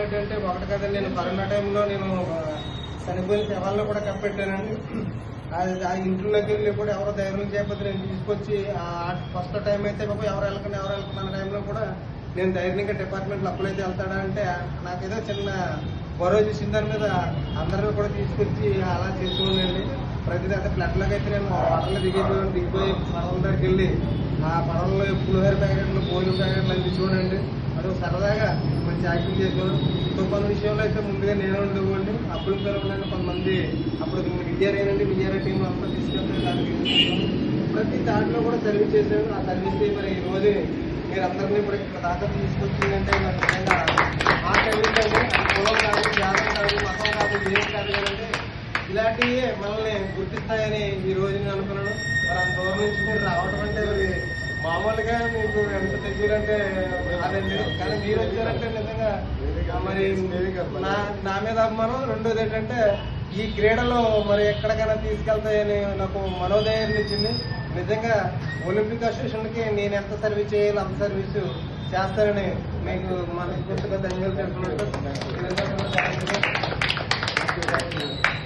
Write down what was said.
ఏంటంటే ఒకటి కదండి, నేను కరోనా టైంలో నేను చనిపోయిన శవాలను కూడా కప్పెట్టానండి. అది ఆ ఇంట్లోకి వెళ్ళి కూడా ఎవరో ధైర్యం చేయకపోతే నేను తీసుకొచ్చి ఫస్ట్ టైం అయితే బాబు ఎవరు వెళ్ళకుండా అన్న టైంలో కూడా నేను ధైర్యంగా డిపార్ట్మెంట్లో అప్పులైతే వెళ్తాడా అంటే నాకేదో చిన్న గొడవ చూసిన దాని మీద అందరినీ కూడా తీసుకొచ్చి అలా చేసుకున్నానండి. ప్రతిదీ అంటే ఫ్లడ్లోకి అయితే నేను వాటర్లో దిగిపోయి పడవల దగ్గరికి వెళ్ళి ఆ పడవల్లో పులిహోర ప్యాకెట్లు భోజనం ప్యాకెట్లు అన్ని చూడండి. అది సరదాగా మంచి యాక్టింగ్ చేసాను. ఇంకొక విషయంలో అయితే ముందుగా నేనే ఉండేవాడిని. అప్పుల పిల్లలు కొంతమంది అప్పుడు విజయారేనండి టీం అంతా తీసుకెళ్తే దానికి ప్రతి దాంట్లో కూడా సర్వీస్ చేశాను. ఆ సర్వీస్ మరి ఈ రోజు మీరందరినీ ఇప్పుడు ఇక్కడ దాకా తీసుకొచ్చిందంటే మరి నిజంగా ఆ సర్వీస్ అంటే కులం కాదు, జాతం కాదు, మతం కాదు, ఏం కాదు కదంటే ఇలాంటివి మనల్ని గుర్తిస్తాయని ఈ రోజు నేను అనుకున్నాను. మరి అంత దూరం నుంచి మీరు రావడం అంటే మరి మామూలుగా మీకు ఎంత తెచ్చారంటే అదండి. కానీ మీరు వచ్చారంటే నిజంగా మరి నా మీద అభిమానం. రెండోది ఏంటంటే ఈ క్రీడలో మరి ఎక్కడికైనా తీసుకెళ్తాయని నాకు మనోధైర్యం ఇచ్చింది. నిజంగా ఒలింపిక్ అసోసియేషన్కి నేను ఎంత సర్వీస్ చేయాలో అంత సర్వీస్ చేస్తానని మీకు మనస్ఫూర్తిగా ధన్యవాదాలు తెలుపుతున్నట్టు